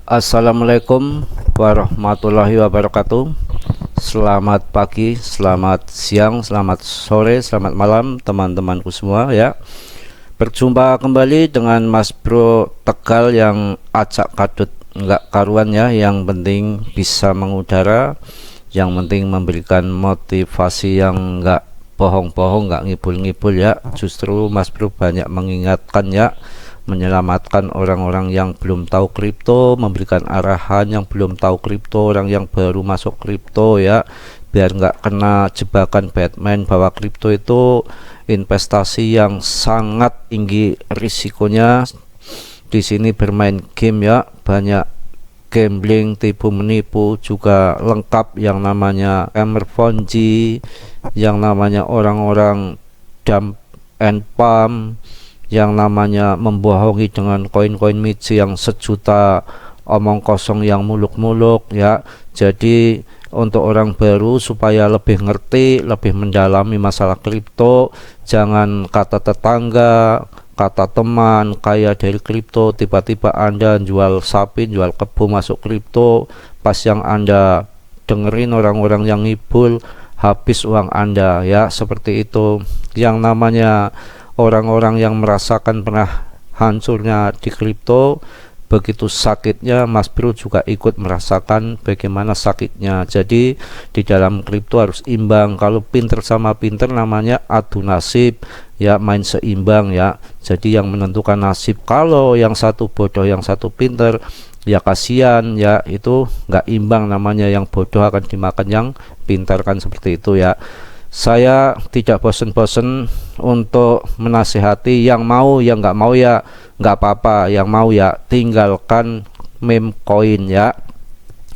Assalamualaikum warahmatullahi wabarakatuh. Selamat pagi, selamat siang, selamat sore, selamat malam teman-temanku semua ya. Berjumpa kembali dengan Mas Bro Tegal yang acak kadut nggak karuan ya. Yang penting bisa mengudara, yang penting memberikan motivasi yang nggak bohong-bohong, nggak ngibul-ngibul ya. Justru Mas Bro banyak mengingatkan ya, menyelamatkan orang-orang yang belum tahu kripto, memberikan arahan yang belum tahu kripto, orang yang baru masuk kripto ya, biar nggak kena jebakan Batman bahwa kripto itu investasi yang sangat tinggi risikonya. Di sini bermain game ya, banyak gambling, tipu menipu, juga lengkap yang namanya Ponzi, yang namanya orang-orang dump and pump, yang namanya membohongi dengan koin-koin Michi yang sejuta omong kosong yang muluk-muluk ya. Jadi untuk orang baru supaya lebih ngerti, lebih mendalami masalah kripto, jangan kata tetangga, kata teman kaya dari kripto, tiba-tiba Anda jual sapi, jual kebo masuk kripto, pas yang Anda dengerin orang-orang yang ngibul, habis uang Anda ya. Seperti itu yang namanya orang-orang yang merasakan pernah hancurnya di kripto. Begitu sakitnya, Mas Bro juga ikut merasakan bagaimana sakitnya. Jadi di dalam kripto harus imbang. Kalau pinter sama pinter namanya adu nasib ya, main seimbang ya. Jadi yang menentukan nasib, kalau yang satu bodoh yang satu pinter ya kasihan ya, itu nggak imbang namanya. Yang bodoh akan dimakan yang pintar, kan seperti itu ya. Saya tidak bosen-bosen untuk menasihati. Yang mau, yang nggak mau ya nggak apa-apa, yang mau ya tinggalkan meme koin ya.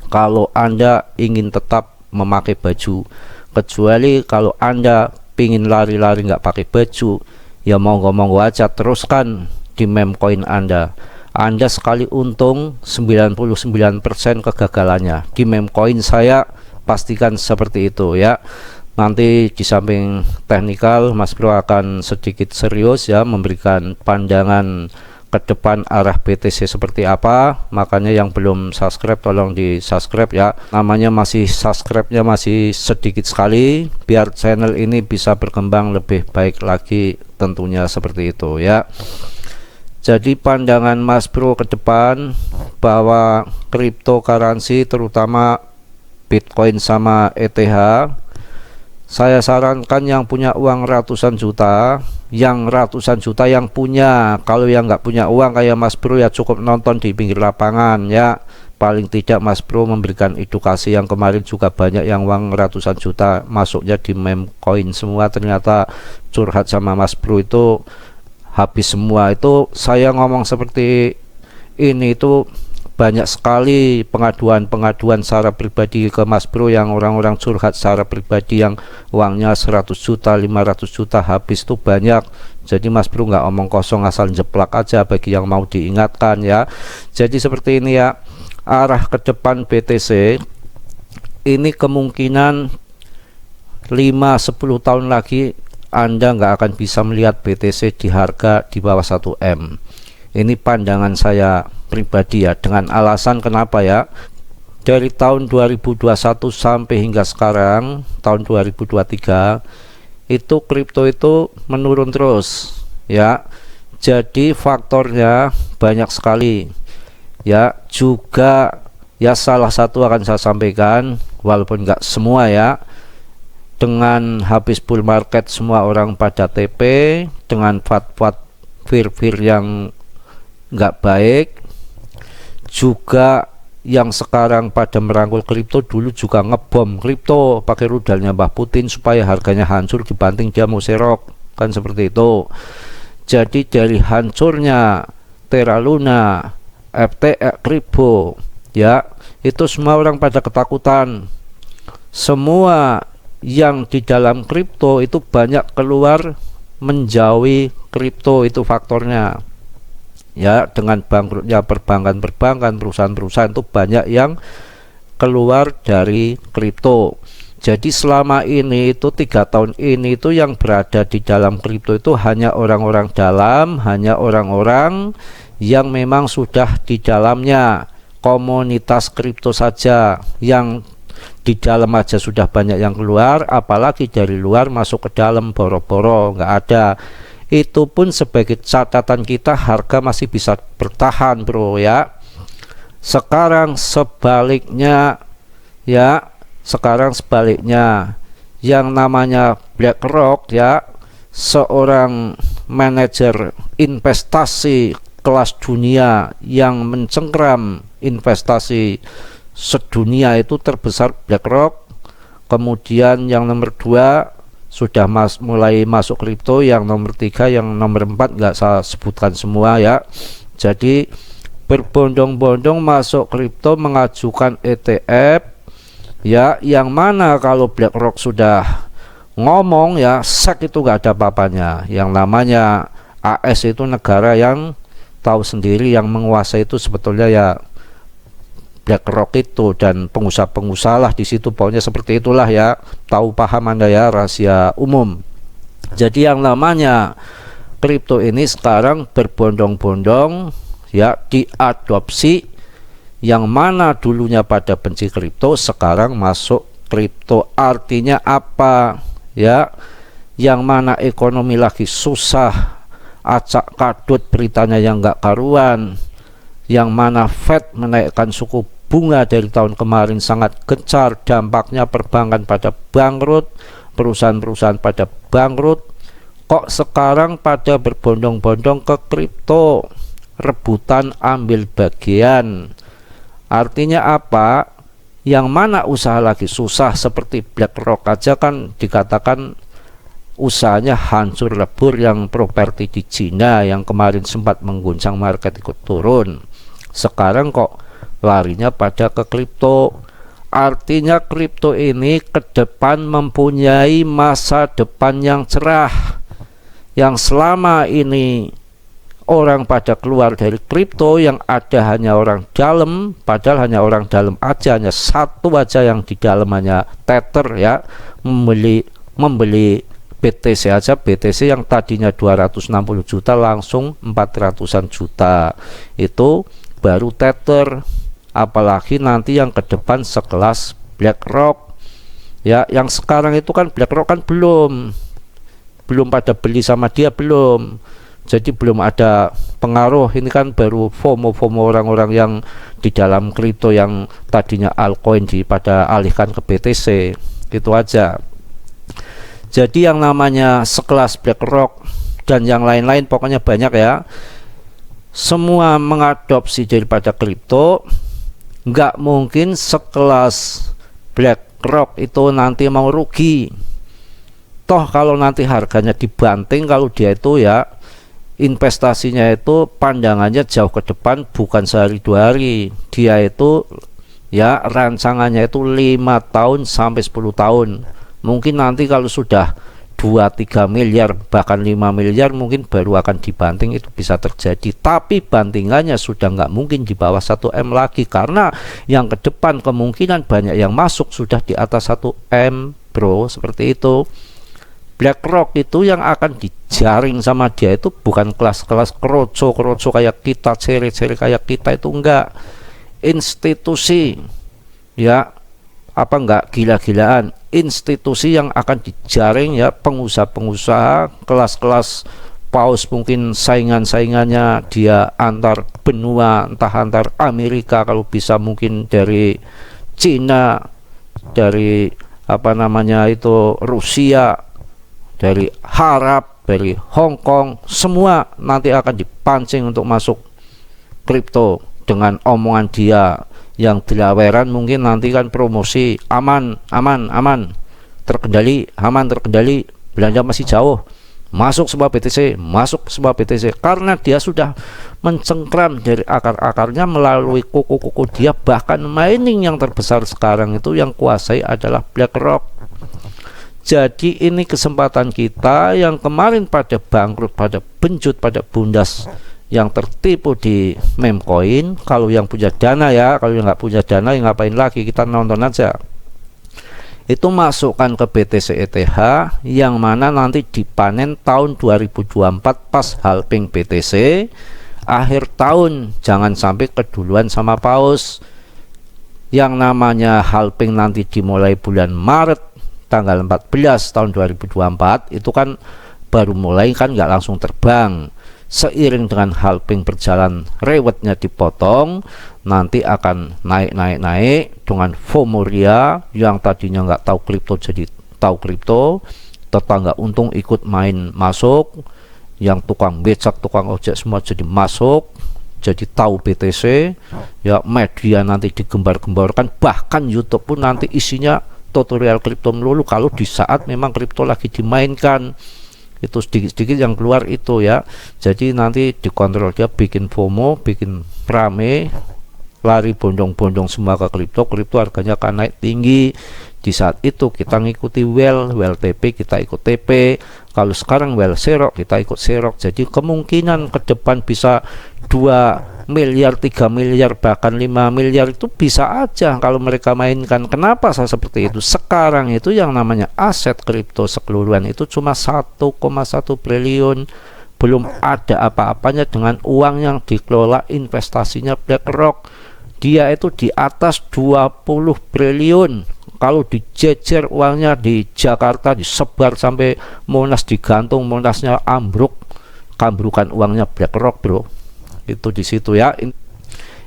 Kalau Anda ingin tetap memakai baju, kecuali kalau Anda pingin lari-lari nggak pakai baju, ya monggo-monggo aja teruskan di meme koin Anda. Anda sekali untung, 99% kegagalannya. Di meme koin saya pastikan seperti itu ya. Nanti di samping teknikal, Mas Bro akan sedikit serius ya, memberikan pandangan ke depan arah BTC seperti apa. Makanya yang belum subscribe tolong di subscribe ya. Namanya masih subscribe-nya masih sedikit sekali, biar channel ini bisa berkembang lebih baik lagi tentunya, seperti itu ya. Jadi pandangan Mas Bro ke depan bahwa cryptocurrency terutama Bitcoin sama ETH, saya sarankan yang punya uang ratusan juta, yang ratusan juta yang punya. Kalau yang nggak punya uang kayak Mas Bro ya cukup nonton di pinggir lapangan ya. Paling tidak Mas Bro memberikan edukasi. Yang kemarin juga banyak yang uang ratusan juta masuknya di meme coin semua, ternyata curhat sama Mas Bro itu habis semua. Itu saya ngomong seperti ini itu banyak sekali pengaduan secara pribadi ke Mas Bro, yang orang-orang curhat secara pribadi yang uangnya 100 juta 500 juta habis itu banyak. Jadi Mas Bro nggak omong kosong asal jeplak aja bagi yang mau diingatkan ya. Jadi seperti ini ya, arah ke depan BTC ini kemungkinan 5-10 tahun lagi Anda nggak akan bisa melihat BTC di harga di bawah 1 M. Ini pandangan saya pribadi ya, dengan alasan kenapa ya, dari tahun 2021 sampai hingga sekarang tahun 2023 itu kripto itu menurun terus ya. Jadi faktornya banyak sekali ya. Juga ya salah satu akan saya sampaikan, walaupun nggak semua ya, dengan habis bull market semua orang pada TP dengan fatwa fear yang nggak baik. Juga yang sekarang pada merangkul kripto, dulu juga ngebom kripto pakai rudalnya Mbah Putin supaya harganya hancur dibanting dia mau serok, kan seperti itu. Jadi dari hancurnya Terra Luna, FTX, Crypto ya, itu semua orang pada ketakutan. Semua yang di dalam kripto itu banyak keluar menjauhi kripto, itu faktornya ya. Dengan bangkrutnya perbankan-perbankan, perusahaan-perusahaan itu banyak yang keluar dari kripto. Jadi selama ini itu 3 tahun ini itu yang berada di dalam kripto itu hanya orang-orang dalam, hanya orang-orang yang memang sudah di dalamnya. komunitas kripto saja, yang di dalam aja sudah banyak yang keluar, apalagi dari luar masuk ke dalam boro-boro nggak ada. Itu pun sebagai catatan kita, harga masih bisa bertahan bro ya. Sekarang sebaliknya ya, yang namanya BlackRock ya, seorang manajer investasi kelas dunia yang mencengkram investasi sedunia, itu terbesar BlackRock. Kemudian yang nomor 2 sudah mulai masuk kripto, yang nomor 3, yang nomor 4 nggak saya sebutkan semua ya. Jadi berbondong-bondong masuk kripto, mengajukan ETF ya, yang mana kalau BlackRock sudah ngomong ya, SEC itu nggak ada apa-apanya. Yang namanya AS itu negara yang tahu sendiri, yang menguasai itu sebetulnya ya BlackRock itu, dan pengusaha-pengusaha lah di situ, pokoknya seperti itulah ya, tahu paham Anda ya, rahasia umum. Jadi yang namanya kripto ini sekarang berbondong-bondong ya, diadopsi. Yang mana dulunya pada benci kripto, sekarang masuk kripto. Artinya apa ya? Yang mana ekonomi lagi susah, acak kadut beritanya yang nggak karuan, yang mana Fed menaikkan suku bunga dari tahun kemarin sangat gencar, dampaknya perbankan pada bangkrut, perusahaan-perusahaan pada bangkrut. Kok sekarang pada berbondong-bondong ke kripto, rebutan ambil bagian. Artinya apa? Yang mana usaha lagi susah, seperti BlackRock aja kan dikatakan usahanya hancur lebur, yang properti di Cina yang kemarin sempat mengguncang market ikut turun. Sekarang kok larinya pada ke kripto. Artinya kripto ini ke depan mempunyai masa depan yang cerah. Yang selama ini orang pada keluar dari kripto, yang ada hanya orang dalam, padahal hanya orang dalam aja, hanya satu aja yang di dalam, hanya Tether ya, membeli BTC aja. BTC yang tadinya 260 juta langsung 400-an juta, itu baru Tether. Apalagi nanti yang ke depan sekelas BlackRock ya, yang sekarang itu kan BlackRock kan belum pada beli sama dia, belum. Jadi belum ada pengaruh. Ini kan baru FOMO orang-orang yang di dalam kripto, yang tadinya altcoin pada alihkan ke BTC, gitu aja. Jadi yang namanya sekelas BlackRock dan yang lain-lain, pokoknya banyak ya, semua mengadopsi daripada kripto. Nggak mungkin sekelas BlackRock itu nanti mau rugi. Toh kalau nanti harganya dibanting, kalau dia itu ya investasinya itu pandangannya jauh ke depan, bukan sehari 2 hari. Dia itu ya rancangannya itu 5 tahun sampai 10 tahun. Mungkin nanti kalau sudah 2-3 miliar bahkan 5 miliar mungkin baru akan dibanting, itu bisa terjadi. Tapi bantingannya sudah nggak mungkin di bawah 1 M lagi, karena yang ke depan kemungkinan banyak yang masuk sudah di atas 1 M bro, seperti itu. BlackRock itu yang akan dijaring sama dia itu bukan kelas-kelas kroco kayak kita, cere-cere kayak kita, itu enggak. Institusi ya, apa enggak gila-gilaan, institusi yang akan dijaring ya, pengusaha-pengusaha kelas-kelas paus, mungkin saingannya dia antar benua, entah antar Amerika kalau bisa, mungkin dari Cina, dari apa namanya itu Rusia, dari Arab, dari Hong Kong, semua nanti akan dipancing untuk masuk kripto dengan omongan dia yang dilaweran. Mungkin nanti kan promosi aman, terkendali, belanja masih jauh, masuk sebuah BTC, karena dia sudah mencengkram dari akar-akarnya melalui kuku-kuku dia. Bahkan mining yang terbesar sekarang itu yang kuasai adalah BlackRock. Jadi ini kesempatan kita yang kemarin pada bangkrut, pada benjut, pada bundas, yang tertipu di meme coin. Kalau yang punya dana ya, kalau yang nggak punya dana ya ngapain lagi, kita nonton aja. Itu masukkan ke BTC ETH, yang mana nanti dipanen tahun 2024 pas halving BTC. akhir tahun jangan sampai keduluan sama paus. Yang namanya halving nanti dimulai bulan Maret tanggal 14 tahun 2024 itu kan baru mulai, kan nggak langsung terbang. Seiring dengan halving berjalan, rewardnya dipotong, nanti akan naik dengan FOMOria yang tadinya nggak tahu kripto jadi tahu kripto, tetangga untung ikut main masuk, yang tukang becak, tukang ojek semua jadi masuk, jadi tahu BTC, ya media nanti digembar-gemborkan, bahkan YouTube pun nanti isinya tutorial kripto melulu kalau di saat memang kripto lagi dimainkan. Itu sedikit-sedikit yang keluar itu ya. Jadi nanti dikontrol, dia bikin FOMO, bikin rame, lari bondong-bondong semua ke kripto harganya akan naik tinggi. Di saat itu kita ngikuti well TP, kita ikut TP. Kalau sekarang well serok, kita ikut serok. Jadi kemungkinan ke depan bisa 2 miliar, 3 miliar, bahkan 5 miliar itu bisa aja kalau mereka mainkan. Kenapa saya seperti itu? Sekarang itu yang namanya aset kripto keseluruhan itu cuma 1,1 triliun. Belum ada apa-apanya dengan uang yang dikelola investasinya BlackRock. Dia itu di atas 20 triliun. Kalau dijejer uangnya di Jakarta, disebar sampai Monas, digantung, Monasnya ambruk, kambrukan uangnya BlackRock, bro. Itu di situ ya.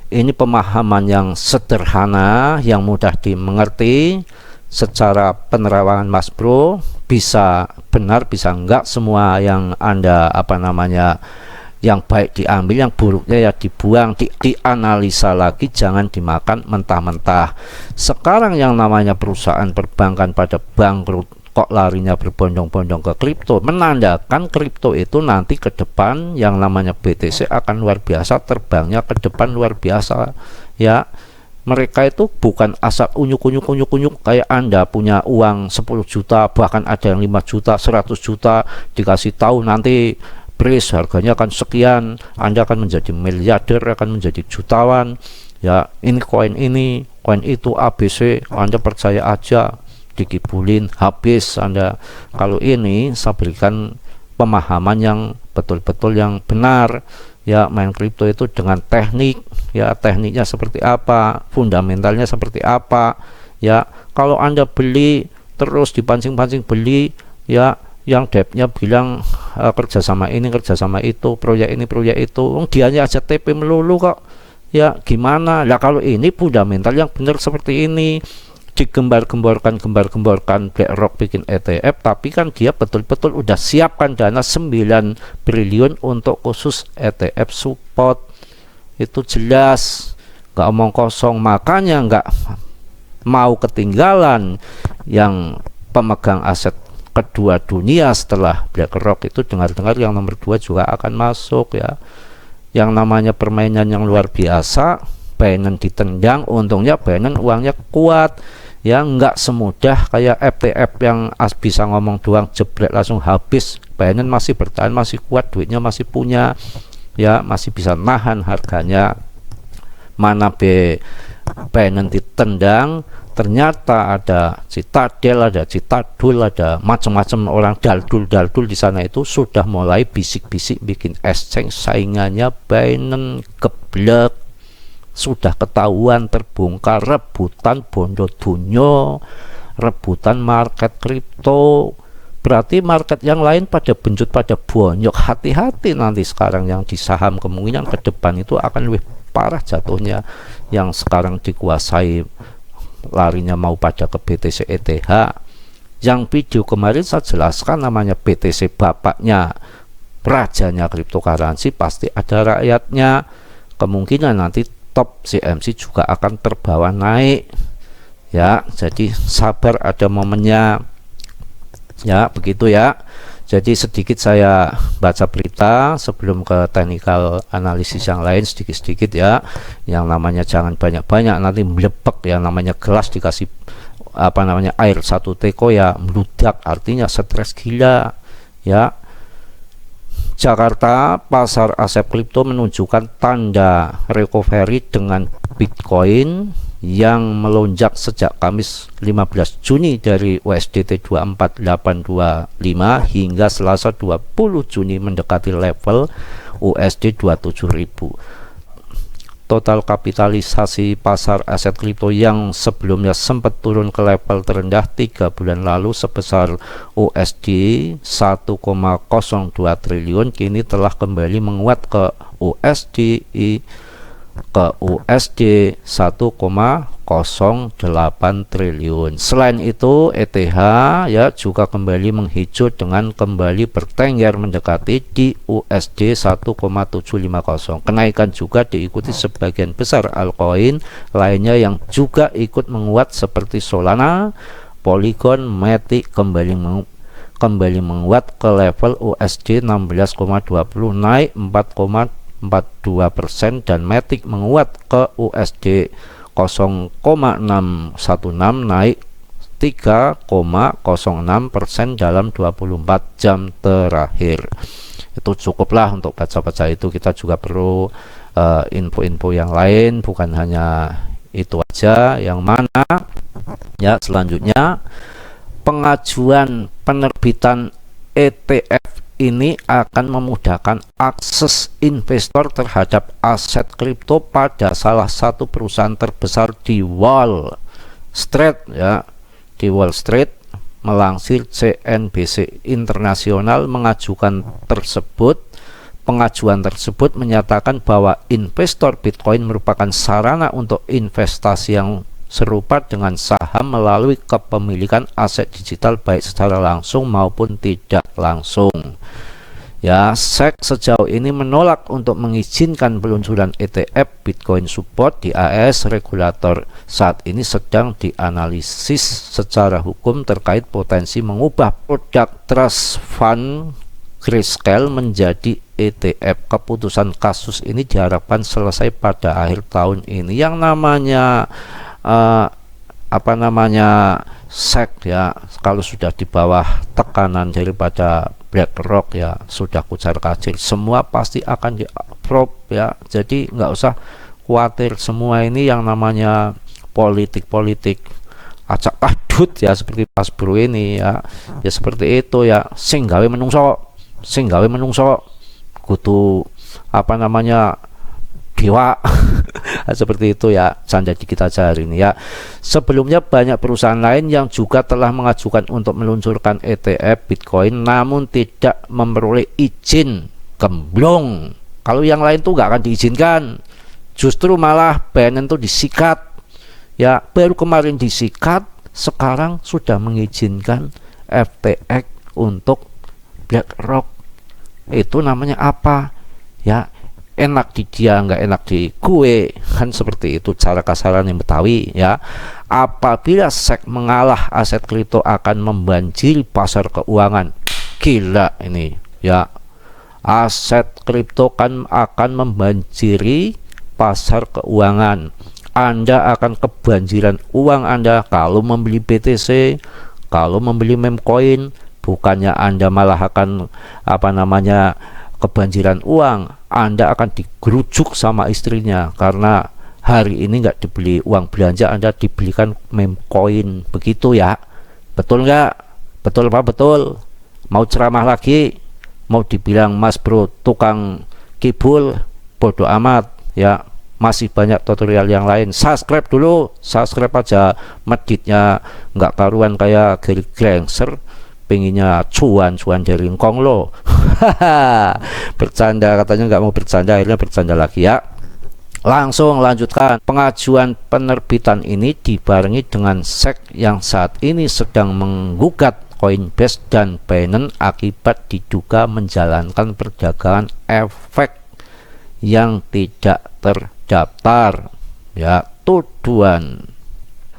Ini pemahaman yang sederhana, yang mudah dimengerti. Secara penerawangan Mas Bro bisa benar, bisa enggak. Semua yang Anda yang baik diambil, yang buruknya ya dibuang, dianalisa lagi, jangan dimakan mentah-mentah. Sekarang yang namanya perusahaan perbankan pada bangkrut, kok larinya berbondong-bondong ke kripto, menandakan kripto itu nanti ke depan yang namanya BTC akan luar biasa, terbangnya ke depan luar biasa ya. Mereka itu bukan asal unyuk-unyuk kayak Anda punya uang 10 juta, bahkan ada yang 5 juta, 100 juta, dikasih tahu nanti Brace harganya akan sekian, Anda akan menjadi miliarder, akan menjadi jutawan ya. Ini koin itu ABC, Anda percaya aja, dikibulin habis Anda. Kalau ini saya berikan pemahaman yang betul-betul yang benar ya. Main kripto itu dengan teknik ya, tekniknya seperti apa, fundamentalnya seperti apa ya. Kalau Anda beli terus dipancing-pancing beli ya, yang depnya bilang kerjasama ini kerjasama itu, proyek ini proyek itu, dianya aja TP melulu kok ya, gimana lah. Kalau ini fundamental yang benar seperti ini, digembar-gemborkan BlackRock bikin ETF, tapi kan dia betul-betul udah siapkan dana 9 triliun untuk khusus ETF support. Itu jelas, nggak omong kosong. Makanya nggak mau ketinggalan yang pemegang aset kedua dunia setelah BlackRock itu, dengar-dengar yang nomor 2 juga akan masuk ya. Yang namanya permainan yang luar biasa. Binance ditendang, untungnya Binance uangnya kuat ya, nggak semudah kayak FTF yang bisa ngomong doang jeblek langsung habis. Binance masih bertahan, masih kuat, duitnya masih punya ya, masih bisa nahan harganya. Mana Binance ditendang, ternyata ada Citadel, ada Citadul, ada macam-macam orang daldul di sana itu sudah mulai bisik-bisik bikin exchange saingannya Binance, geblek. Sudah ketahuan, terbongkar, rebutan bondo dunyo, rebutan market kripto. Berarti market yang lain pada benjut, pada bonyok. Hati-hati nanti sekarang yang di saham, kemungkinan ke depan itu akan lebih parah jatuhnya. Yang sekarang dikuasai larinya mau pada ke BTC ETH. Yang video kemarin saya jelaskan namanya BTC, bapaknya rajanya cryptocurrency, pasti ada rakyatnya. Kemungkinan nanti top CMC juga akan terbawa naik ya. Jadi sabar, ada momennya ya, begitu ya. Jadi sedikit saya baca berita sebelum ke technical analisis yang lain sedikit-sedikit ya. Yang namanya jangan banyak-banyak, nanti melepek ya. Namanya gelas dikasih air 1 teko ya meludak, artinya stres gila ya. Jakarta, pasar aset kripto menunjukkan tanda recovery dengan Bitcoin yang melonjak sejak Kamis 15 Juni dari USDT 24825 hingga Selasa 20 Juni mendekati level USD 27.000. Total kapitalisasi pasar aset kripto yang sebelumnya sempat turun ke level terendah 3 bulan lalu sebesar USD 1,02 triliun kini telah kembali menguat ke USD 1,08 triliun. Selain itu, ETH ya juga kembali menghijau dengan kembali bertengger mendekati di USD 1,750. Kenaikan juga diikuti sebagian besar altcoin lainnya yang juga ikut menguat seperti Solana, Polygon, Matic kembali menguat ke level USD 16,20 naik 4,42% dan Matic menguat ke USD 0,616 naik 3,06% dalam 24 jam terakhir. Itu cukuplah untuk baca-baca itu. Kita juga perlu info-info yang lain, bukan hanya itu aja. Yang mana ya selanjutnya, pengajuan penerbitan ETF ini akan memudahkan akses investor terhadap aset kripto pada salah satu perusahaan terbesar di Wall Street ya. Di Wall Street, melansir CNBC Internasional pengajuan tersebut menyatakan bahwa investor Bitcoin merupakan sarana untuk investasi yang serupa dengan saham melalui kepemilikan aset digital baik secara langsung maupun tidak langsung. Ya, SEC sejauh ini menolak untuk mengizinkan peluncuran ETF Bitcoin Support di AS. Regulator saat ini sedang dianalisis secara hukum terkait potensi mengubah produk trust fund Grayscale menjadi ETF. Keputusan kasus ini diharapkan selesai pada akhir tahun ini. Yang namanya SEC ya, kalau sudah di bawah tekanan daripada BlackRock ya, sudah kucar-kacir, semua pasti akan di-approve ya. Jadi nggak usah khawatir, semua ini yang namanya politik acak adut ya, seperti Mas Bro ini ya, ya seperti itu ya. Sing gawe menungso kudu dewa seperti itu ya. Canda dikit aja hari ini ya. Sebelumnya banyak perusahaan lain yang juga telah mengajukan untuk meluncurkan ETF Bitcoin namun tidak memperoleh izin. Gemblong. Kalau yang lain tuh nggak akan diizinkan, justru malah Binance tuh disikat ya. Baru kemarin disikat, sekarang sudah mengizinkan FTX untuk BlackRock. Itu namanya apa ya? Enak di dia, nggak enak di gue, kan seperti itu cara kasaran yang Betawi ya. Apabila SEC mengalah, aset kripto akan membanjiri pasar keuangan. Gila ini ya, aset kripto kan akan membanjiri pasar keuangan. Anda akan kebanjiran uang Anda kalau membeli BTC, kalau membeli meme coin. Bukannya Anda malah akan kebanjiran uang, Anda akan digerujuk sama istrinya karena hari ini nggak dibeli uang belanja, Anda dibelikan meme coin. Begitu ya, betul nggak? Betul apa betul? Mau ceramah lagi, mau dibilang Mas Bro tukang kibul, bodoh amat ya. Masih banyak tutorial yang lain. Subscribe dulu, subscribe aja. Meditnya nggak karuan kayak Gary Gangster, pengennya cuan dari ngkong lo. Bercanda, katanya nggak mau bercanda, akhirnya bercanda lagi ya. Langsung lanjutkan. Pengajuan penerbitan ini dibarengi dengan SEC yang saat ini sedang menggugat Coinbase dan Binance akibat diduga menjalankan perdagangan efek yang tidak terdaftar ya.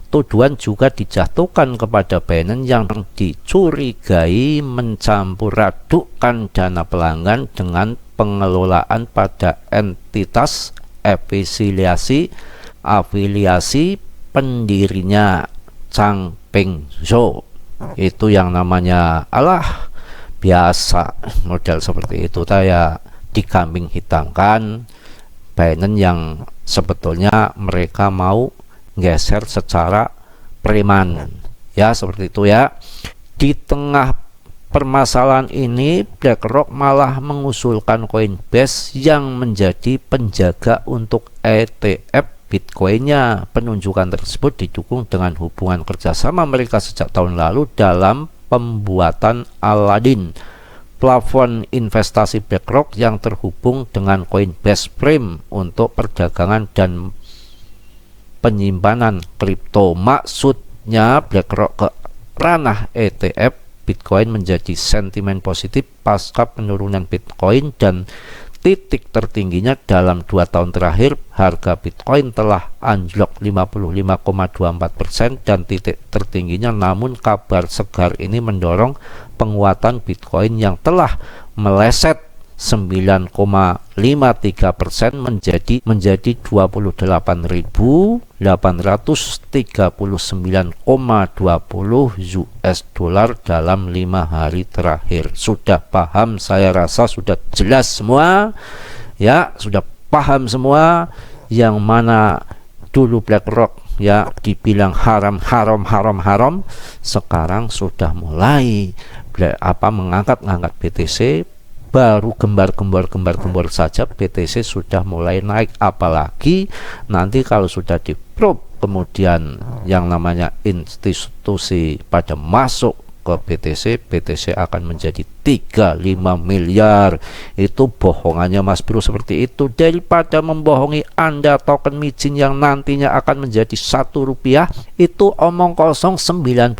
Tuduhan juga dijatuhkan kepada Binance yang dicurigai mencampur adukkan dana pelanggan dengan pengelolaan pada entitas afiliasi pendirinya Changpeng Zhou. Itu yang namanya biasa model seperti itu ya, dikambing hitamkan Binance yang sebetulnya mereka mau geser secara preman ya, seperti itu ya. Di tengah permasalahan ini BlackRock malah mengusulkan Coinbase yang menjadi penjaga untuk ETF Bitcoinnya. Penunjukan tersebut didukung dengan hubungan kerjasama mereka sejak tahun lalu dalam pembuatan Aladdin, plafon investasi BlackRock yang terhubung dengan Coinbase Prime untuk perdagangan dan penyimpanan kripto. Maksudnya BlackRock ke ranah ETF Bitcoin menjadi sentimen positif pasca penurunan Bitcoin, dan titik tertingginya dalam 2 tahun terakhir harga Bitcoin telah anjlok 55,24% dan titik tertingginya. Namun kabar segar ini mendorong penguatan Bitcoin yang telah meleset 9,53% menjadi 28.839,20 US dollar dalam 5 hari terakhir. Sudah paham, saya rasa sudah jelas semua ya, sudah paham semua yang mana dulu BlackRock ya dibilang haram, sekarang sudah mulai mengangkat BTC. Baru gembar-gembor saja BTC sudah mulai naik, apalagi nanti kalau sudah di-probe kemudian yang namanya institusi pada masuk ke BTC akan menjadi 35 miliar. Itu bohongannya Mas Bro seperti itu. Daripada membohongi Anda token micin yang nantinya akan menjadi Rp1, itu omong kosong. 99%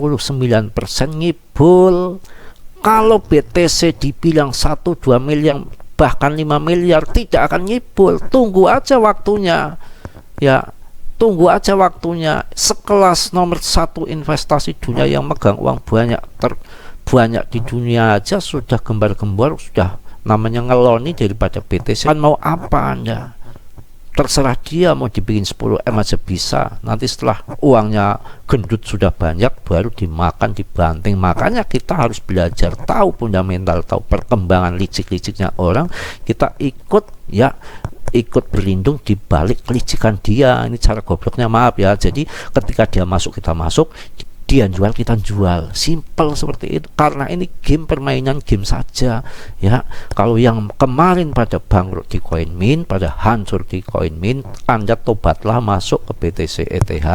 ngibul. Kalau BTC dibilang 1-2 miliar bahkan 5 miliar tidak akan nyibul. Tunggu aja waktunya ya, tunggu aja waktunya. Sekelas nomor 1 investasi dunia yang megang uang banyak terbanyak di dunia aja sudah gembar-gembor, sudah namanya ngeloni daripada BTC. Kan mau apa Anda? Terserah dia, mau dibikin 10M aja bisa. Nanti setelah uangnya gendut sudah banyak baru dimakan, dibanting. Makanya kita harus belajar, tahu fundamental, tahu perkembangan licik-liciknya orang. Kita ikut berlindung di balik kelicikan dia. Ini cara gobloknya, maaf ya. Jadi ketika dia masuk kita masuk, dia jual kita jual, simple seperti itu. Karena ini game, permainan game saja ya. Kalau yang kemarin pada bangkrut di CoinMint, pada hancur di CoinMint, Anda tobatlah masuk ke BTC ETH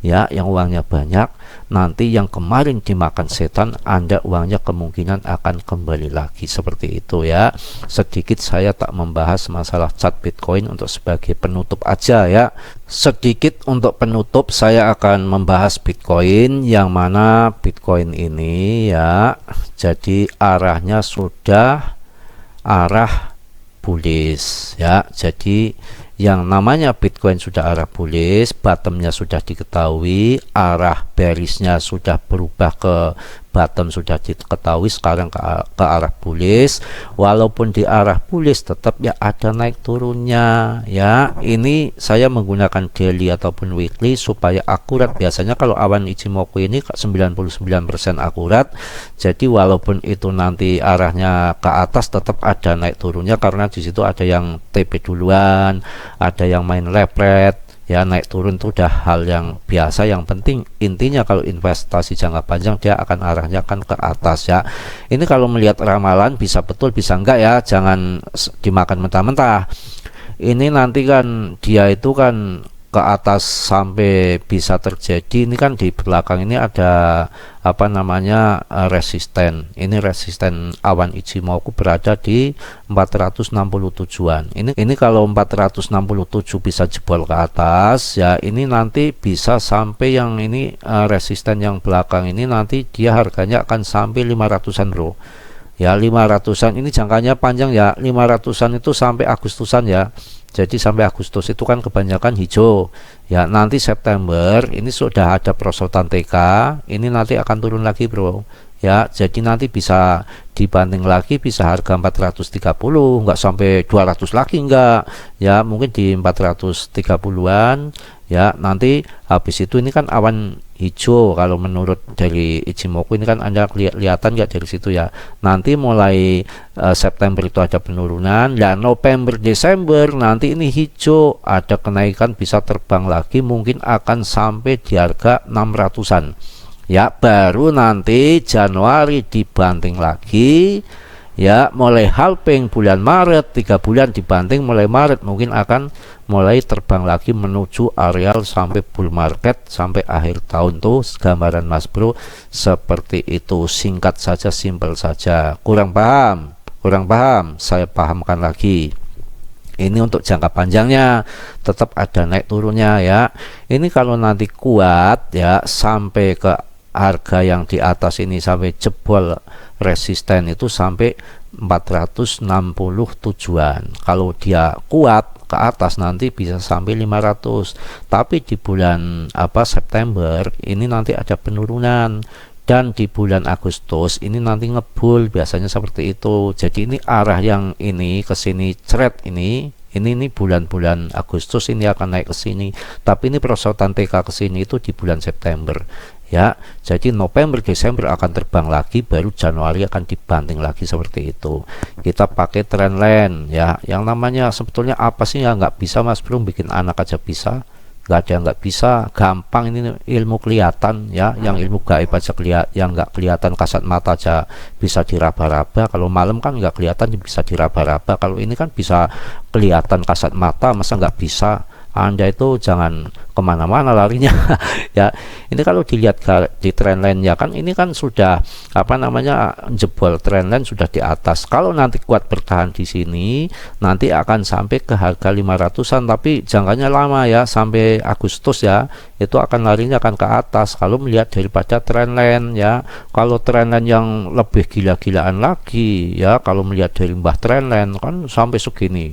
ya, yang uangnya banyak. Nanti yang kemarin dimakan setan, Anda uangnya kemungkinan akan kembali lagi, seperti itu ya. Sedikit saya tak membahas masalah chart Bitcoin untuk sebagai penutup aja ya. Sedikit untuk penutup saya akan membahas Bitcoin, yang mana Bitcoin ini ya, jadi arahnya sudah arah bullish ya. Jadi yang namanya Bitcoin sudah arah bullish, bottomnya sudah diketahui, arah bearishnya sudah berubah ke bottom sudah diketahui, sekarang ke arah bullish. Walaupun di arah bullish tetap ya ada naik turunnya ya. Ini saya menggunakan daily ataupun weekly supaya akurat. Biasanya kalau awan Ichimoku ini 99% akurat, jadi walaupun itu nanti arahnya ke atas tetap ada naik turunnya, karena di situ ada yang TP duluan, ada yang main lepret ya. Naik turun itu udah hal yang biasa. Yang penting intinya kalau investasi jangka panjang dia akan arahnya kan ke atas ya. Ini kalau melihat ramalan bisa betul bisa enggak ya, jangan dimakan mentah-mentah. Ini nanti kan dia itu kan ke atas sampai bisa terjadi. Ini kan di belakang ini ada apa namanya resisten. Ini resisten awan Ichimoku berada di 467-an. Ini kalau 467 bisa jebol ke atas ya, ini nanti bisa sampai yang ini resisten yang belakang ini nanti dia harganya akan sampai 500-an bro ya. 500-an ini jangkanya panjang ya, 500-an itu sampai Agustusan ya. Jadi sampai Agustus itu kan kebanyakan hijau ya. Nanti September ini sudah ada perosotan TK, ini nanti akan turun lagi bro ya. Jadi nanti bisa dibanting lagi, bisa harga 430, nggak sampai 200 lagi enggak ya, mungkin di 430-an ya. Nanti habis itu ini kan awan hijau kalau menurut dari Ichimoku ini kan Anda kelihatan nggak dari situ ya. Nanti mulai September itu ada penurunan, dan November Desember nanti ini hijau, ada kenaikan, bisa terbang lagi, mungkin akan sampai di harga 600-an ya, baru nanti Januari dibanting lagi, ya, mulai halving bulan Maret, 3 bulan dibanting mulai Maret, mungkin akan mulai terbang lagi menuju areal sampai bull market sampai akhir tahun. Tuh gambaran Mas Bro seperti itu, singkat saja, simpel saja. Kurang paham saya pahamkan lagi. Ini untuk jangka panjangnya tetap ada naik turunnya ya. Ini kalau nanti kuat ya sampai ke harga yang di atas ini, sampai jebol resisten itu sampai 460 tujuan. Kalau dia kuat ke atas nanti bisa sampai 500. Tapi di bulan September ini nanti ada penurunan, dan di bulan Agustus ini nanti ngebul, biasanya seperti itu. Jadi ini arah yang ini ke sini cret ini bulan-bulan Agustus ini akan naik ke sini, tapi ini perosotan TK ke sini itu di bulan September ya. Jadi November Desember akan terbang lagi, baru Januari akan dibanting lagi seperti itu. Kita pakai trendline ya. Yang namanya sebetulnya apa sih ya, nggak bisa Mas Bro bikin anak aja bisa, nggak ada yang nggak bisa, gampang. Ini ilmu kelihatan ya, yang ilmu gaib aja yang nggak kelihatan kasat mata aja bisa diraba-raba. Kalau malam kan nggak kelihatan bisa diraba-raba, kalau ini kan bisa kelihatan kasat mata, masa nggak bisa? Anda itu jangan kemana-mana larinya ya. Ini kalau dilihat di trendline ya kan, ini kan sudah jebol trendline sudah di atas. Kalau nanti kuat bertahan di sini nanti akan sampai ke harga 500-an, tapi jangkanya lama ya, sampai Agustus ya, itu akan larinya akan ke atas kalau melihat daripada trendline ya. Kalau trendline yang lebih gila-gilaan lagi ya, kalau melihat dari mbah trendline kan sampai segini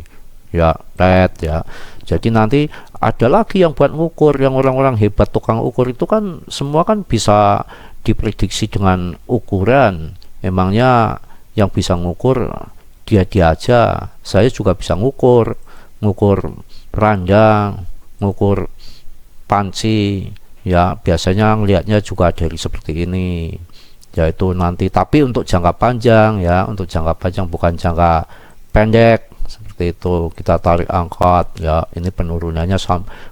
ya, red ya. Jadi nanti ada lagi yang buat ngukur, yang orang-orang hebat tukang ukur itu kan semua kan bisa diprediksi dengan ukuran. Emangnya yang bisa ngukur dia aja, saya juga bisa ngukur randang, ngukur panci ya. Biasanya ngelihatnya juga dari seperti ini, yaitu nanti. Tapi untuk jangka panjang ya, untuk jangka panjang bukan jangka pendek seperti itu. Kita tarik angkat ya, ini penurunannya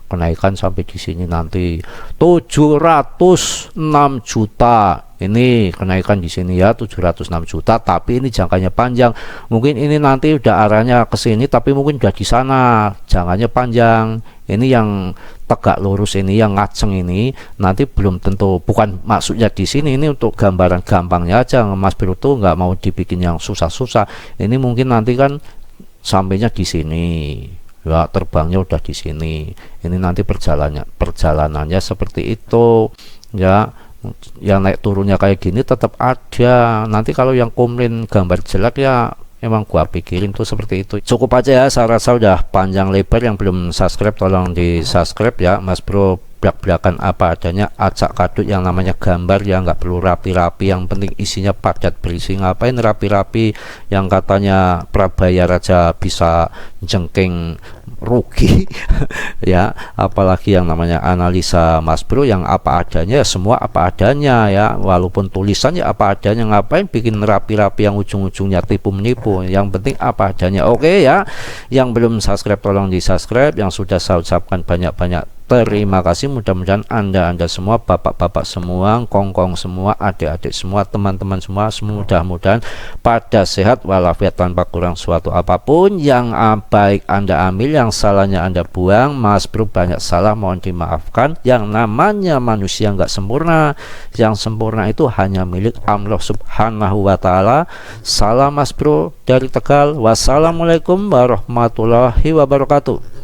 kenaikan sampai di sini nanti 706 juta. Ini kenaikan di sini ya 706 juta, tapi ini jangkanya panjang. Mungkin ini nanti udah arahnya ke sini, tapi mungkin udah di sana, jangkanya panjang. Ini yang tegak lurus ini, yang ngaceng ini nanti belum tentu, bukan maksudnya di sini. Ini untuk gambaran gampangnya aja, Mas Bro tuh nggak mau dibikin yang susah-susah. Ini mungkin nanti kan sampainya di sini ya, terbangnya udah di sini. Ini nanti perjalanannya seperti itu ya. Yang naik turunnya kayak gini tetap ada. Nanti kalau yang komplain gambar jelek ya emang gua pikirin tuh seperti itu. Cukup aja ya, saya rasa udah panjang lebar. Yang belum subscribe tolong di subscribe ya. Mas Bro belak-belakan apa adanya, acak kadut yang namanya gambar ya, nggak perlu rapi-rapi, yang penting isinya padat berisi. Ngapain rapi-rapi yang katanya prabayar aja bisa jengking rugi ya, apalagi yang namanya analisa Mas Bro yang apa adanya, semua apa adanya ya, walaupun tulisannya apa adanya. Ngapain bikin rapi-rapi yang ujung-ujungnya tipu menipu, yang penting apa adanya. Oke ya, yang belum subscribe tolong di subscribe, yang sudah saya ucapkan banyak-banyak terima kasih. Mudah-mudahan anda semua, bapak-bapak semua, kongkong semua, adik-adik semua, teman-teman semua, mudah-mudahan pada sehat walafiat tanpa kurang suatu apapun. Yang baik anda ambil, yang salahnya anda buang. Mas Bro banyak salah, mohon dimaafkan. Yang namanya manusia nggak sempurna, yang sempurna itu hanya milik Allah Subhanahu wa Ta'ala. Salam Mas Bro dari Tegal. Wassalamualaikum warahmatullahi wabarakatuh.